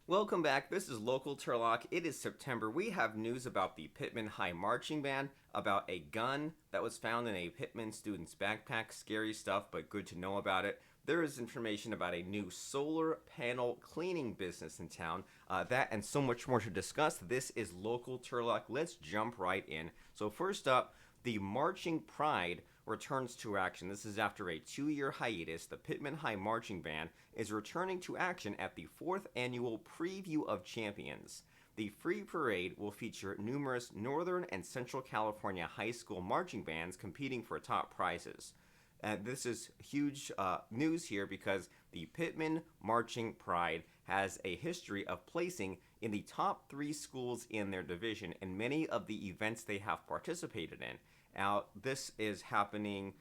Welcome back. This is Local Turlock. It is September. We have news about the Pitman High marching band, about a gun that was found in a Pitman student's backpack. Scary stuff, but good to know about it. There is information about a new solar panel cleaning business in town. That and so much more to discuss. This is Local Turlock. Let's jump right in. So first up, the Marching Pride returns to action. This is after a 2-year hiatus. The Pitman High Marching Band is returning to action at the 4th annual Preview of Champions. The free parade will feature numerous Northern and Central California high school marching bands competing for top prizes. And this is huge news here because the Pitman Marching Pride has a history of placing in the top 3 schools in their division in many of the events they have participated in. Now, this is happening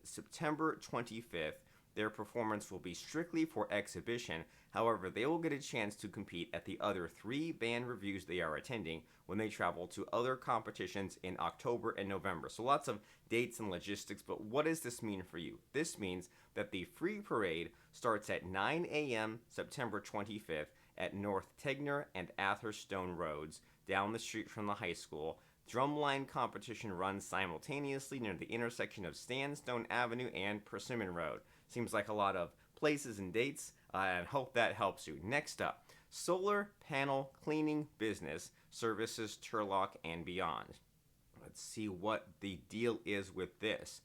September 25th. Their performance will be strictly for exhibition. However, they will get a chance to compete at the other 3 band reviews they are attending when they travel to other competitions in October and November. So lots of dates and logistics, but what does this mean for you? This means that the free parade starts at 9 a.m. September 25th at North Tegner and Atherstone Roads, down the street from the high school. Drumline competition runs simultaneously near the intersection of Sandstone Avenue and Persimmon Road. Seems like a lot of places and dates, and hope that helps you. Next up, solar panel cleaning business services Turlock and beyond. Let's see what the deal is with this.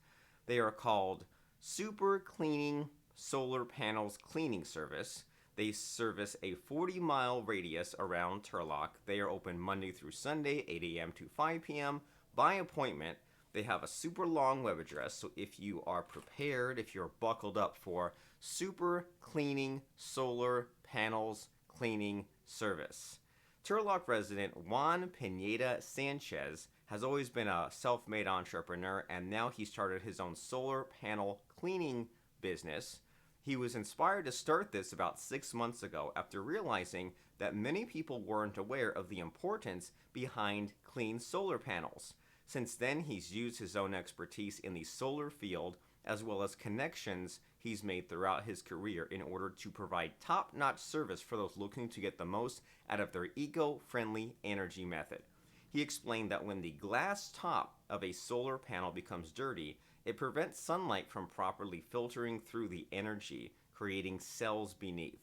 They are called Super Cleaning Solar Panels Cleaning Service. They service a 40-mile radius around Turlock. They are open Monday through Sunday, 8 a.m. to 5 p.m. by appointment. They have a super long web address, so if you are prepared, if you're buckled up for Super Cleaning Solar Panels Cleaning Service. Turlock resident Juan Pineda Sanchez has always been a self-made entrepreneur, and now he started his own solar panel cleaning business. He was inspired to start this about 6 months ago after realizing that many people weren't aware of the importance behind clean solar panels. Since then, he's used his own expertise in the solar field as well as connections he's made throughout his career in order to provide top-notch service for those looking to get the most out of their eco-friendly energy method. He explained that when the glass top of a solar panel becomes dirty, it prevents sunlight from properly filtering through the energy, creating cells beneath.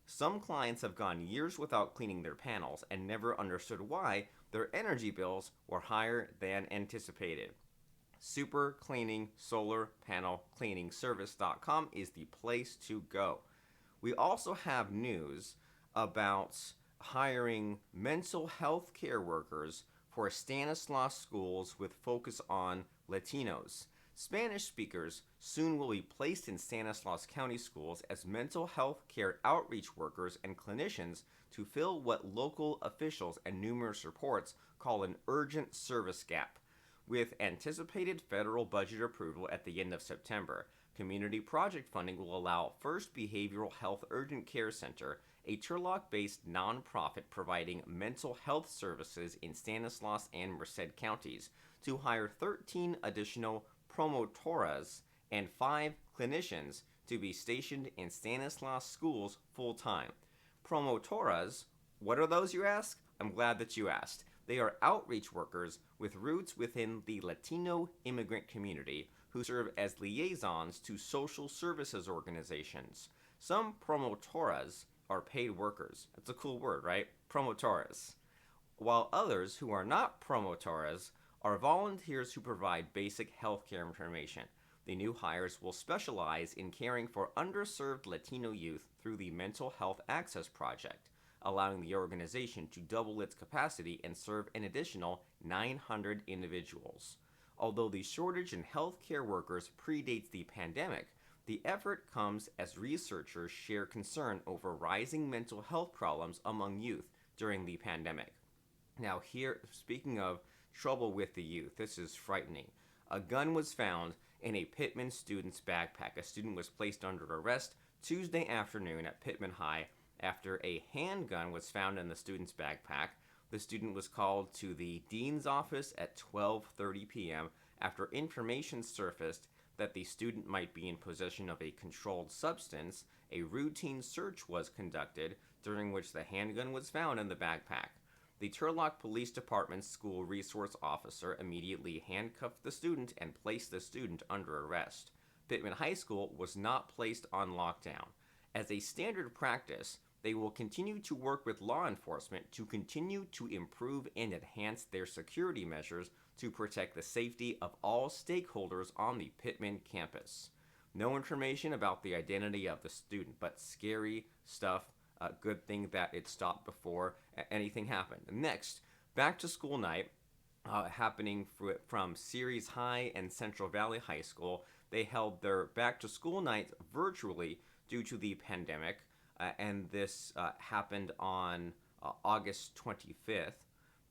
Some clients have gone years without cleaning their panels and never understood why their energy bills were higher than anticipated. Super Cleaning Solar Panel Cleaning Service.com is the place to go. We also have news about hiring mental health care workers for Stanislaus schools with focus on Latinos. Spanish speakers soon will be placed in Stanislaus County schools as mental health care outreach workers and clinicians to fill what local officials and numerous reports call an urgent service gap. With anticipated federal budget approval at the end of September, community project funding will allow First Behavioral Health Urgent Care Center, a Turlock-based nonprofit providing mental health services in Stanislaus and Merced counties, to hire 13 additional promotoras and 5 clinicians to be stationed in Stanislaus schools full-time. Promotoras, what are those, you ask? I'm glad that you asked. They are outreach workers with roots within the Latino immigrant community who serve as liaisons to social services organizations. Some promotoras are paid workers. That's a cool word, right? Promotoras. While others who are not promotoras are volunteers who provide basic healthcare information. The new hires will specialize in caring for underserved Latino youth through the Mental Health Access Project, allowing the organization to double its capacity and serve an additional 900 individuals. Although the shortage in healthcare workers predates the pandemic, the effort comes as researchers share concern over rising mental health problems among youth during the pandemic. Now here, speaking of trouble with the youth, this is frightening. A gun was found in a Pitman student's backpack. A student was placed under arrest Tuesday afternoon at Pitman High after a handgun was found in the student's backpack. The student was called to the dean's office at 12:30 p.m. after information surfaced that the student might be in possession of a controlled substance. A routine search was conducted during which the handgun was found in the backpack. The Turlock Police Department's school resource officer immediately handcuffed the student and placed the student under arrest. Pitman High School was not placed on lockdown. As a standard practice, they will continue to work with law enforcement to continue to improve and enhance their security measures to protect the safety of all stakeholders on the Pitman campus. No information about the identity of the student, but scary stuff. Good thing that it stopped before anything happened. Next, back to school night happening from Ceres High and Central Valley High School. They held their back to school nights virtually due to the pandemic, and this happened on August 25th.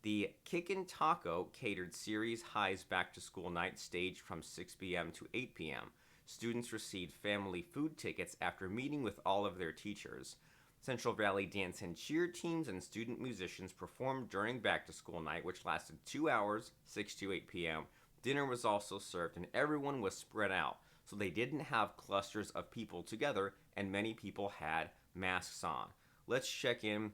The Kickin' Taco catered Ceres High's back to school night, staged from 6 p.m. to 8 p.m. Students received family food tickets after meeting with all of their teachers. Central Valley dance and cheer teams and student musicians performed during back to school night, which lasted 2 hours, 6 to 8 p.m. Dinner was also served, and everyone was spread out, so they didn't have clusters of people together, and many people had masks on. Let's check in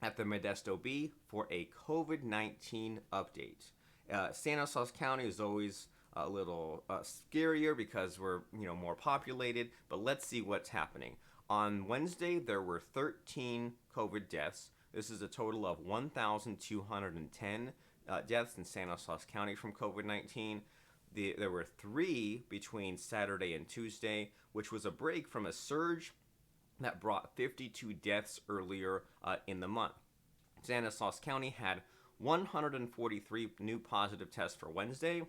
at the Modesto Bee for a COVID-19 update. Stanislaus County is always a little scarier because we're more populated, but let's see what's happening. On Wednesday, there were 13 COVID deaths. This is a total of 1,210 deaths in Stanislaus County from COVID-19. There were 3 between Saturday and Tuesday, which was a break from a surge that brought 52 deaths earlier in the month. Stanislaus County had 143 new positive tests for Wednesday.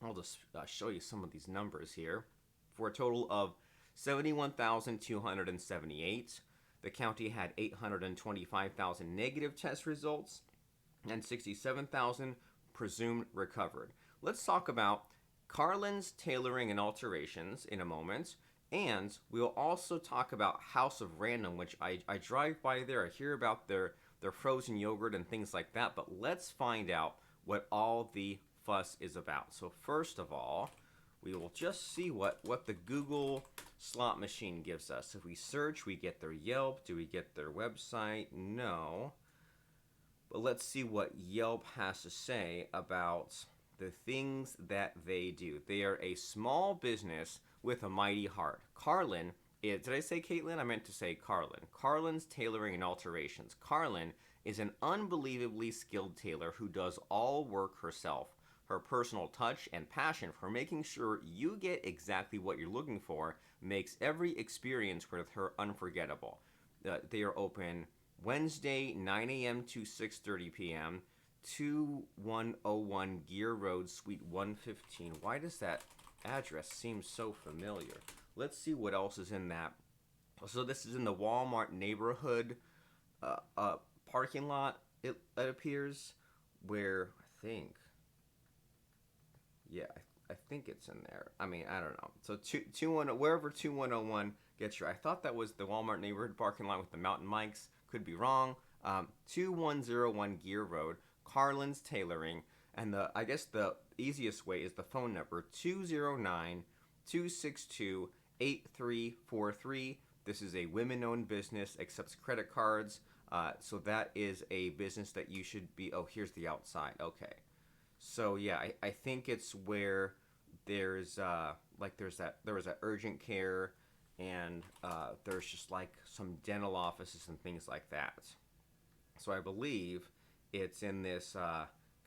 I'll just show you some of these numbers here. For a total of 71,278. The county had 825,000 negative test results and 67,000 presumed recovered. Let's talk about Carlin's Tailoring and Alterations in a moment, and we'll also talk about House of Random, which I drive by there. I hear about their frozen yogurt and things like that, but let's find out what all the fuss is about. So first of all, we will just see what the Google slot machine gives us. If we search, we get their Yelp. Do we get their website? No. But let's see what Yelp has to say about the things that they do. They are a small business with a mighty heart. Carlin is, did I say Caitlin? I meant to say Carlin. Carlin's Tailoring and Alterations. Carlin is an unbelievably skilled tailor who does all work herself. Her personal touch and passion for making sure you get exactly what you're looking for makes every experience with her unforgettable. They are open Wednesday, 9 a.m. to 6:30 p.m., 2101 Gear Road, Suite 115. Why does that address seem so familiar? Let's see what else is in that. So this is in the Walmart neighborhood parking lot, it appears, where I think it's in there. I mean, I don't know. So 21, wherever 2101 gets you. I thought that was the Walmart neighborhood parking lot with the mountain mics. Could be wrong. 2101 Gear Road, Carlin's Tailoring, and I guess the easiest way is the phone number 209-262-8343. This is a women-owned business, accepts credit cards. So that is a business that you should be. Oh, here's the outside. Okay. So yeah, I think it's where there was that urgent care, and there's just like some dental offices and things like that. So I believe it's in this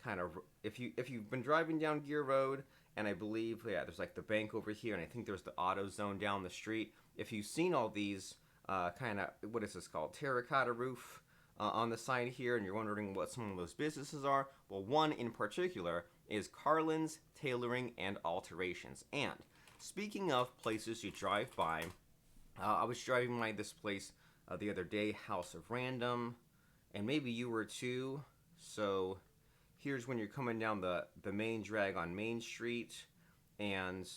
kind of, if you've been driving down Gear Road, and I believe there's like the bank over here, and I think there's the auto zone down the street. If you've seen all these kind of, what is this called, terracotta roof on the side here, and you're wondering what some of those businesses are, well, one in particular is Carlin's Tailoring and Alterations. And speaking of places you drive by, I was driving by this place the other day, House of Random, and maybe you were too. So here's when you're coming down the main drag on Main Street, and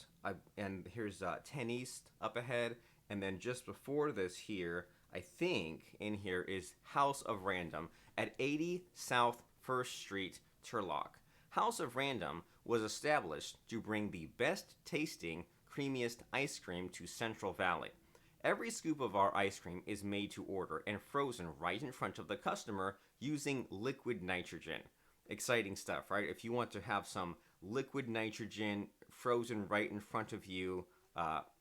here's 10 East up ahead, and then just before this here, I think in here is House of Random at 80 South 1st Street, Turlock. House of Random was established to bring the best tasting, creamiest ice cream to Central Valley. Every scoop of our ice cream is made to order and frozen right in front of the customer using liquid nitrogen. Exciting stuff, right? If you want to have some liquid nitrogen frozen right in front of you,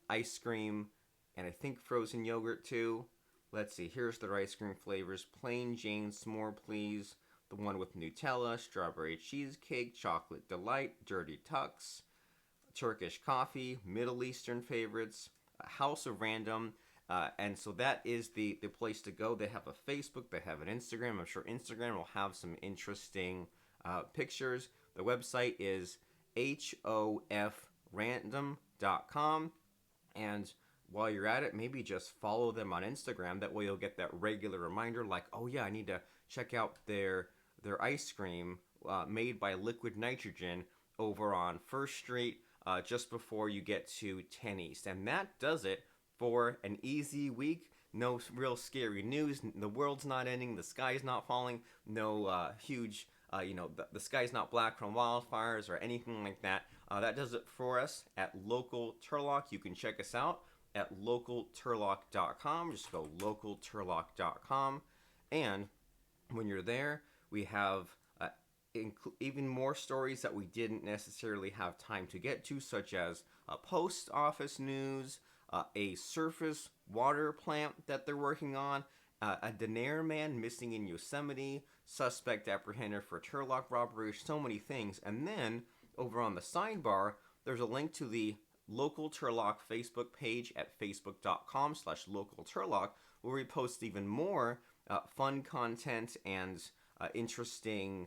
ice cream, and I think frozen yogurt too. Let's see, here's the ice cream flavors. Plain Jane S'more, please. The one with Nutella, strawberry cheesecake, chocolate delight, dirty tux, Turkish coffee, Middle Eastern favorites, House of Random. And so that is the place to go. They have a Facebook, they have an Instagram. I'm sure Instagram will have some interesting pictures. The website is hofrandom.com. And while you're at it, maybe just follow them on Instagram. That way you'll get that regular reminder like, oh yeah, I need to check out their ice cream made by liquid nitrogen over on First Street just before you get to 10 East. And that does it for an easy week. No real scary news. The world's not ending. The sky's not falling. No huge, the sky's not black from wildfires or anything like that. That does it for us at Local Turlock. You can check us out at localturlock.com. Just go localturlock.com. And when you're there, we have even more stories that we didn't necessarily have time to get to, such as post office news, a surface water plant that they're working on, a Denair man missing in Yosemite, suspect apprehended for Turlock robbery, so many things. And then over on the sidebar, there's a link to the Local Turlock Facebook page at facebook.com/localturlock, where we post even more fun content and interesting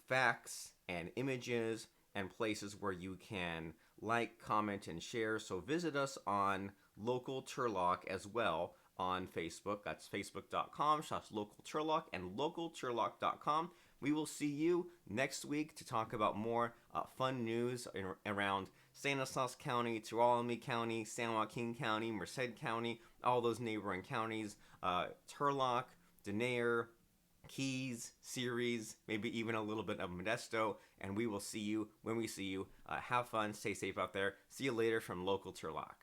facts and images and places where you can like, comment, and share. So visit us on Local Turlock as well on Facebook. That's facebook.com/localturlock and localturlock.com. We will see you next week to talk about more fun news around Stanislaus County, Tuolumne County, San Joaquin County, Merced County, all those neighboring counties, Turlock, Denair, Keys, Ceres, maybe even a little bit of Modesto, and we will see you when we see you. Have fun, stay safe out there. See you later from Local Turlock.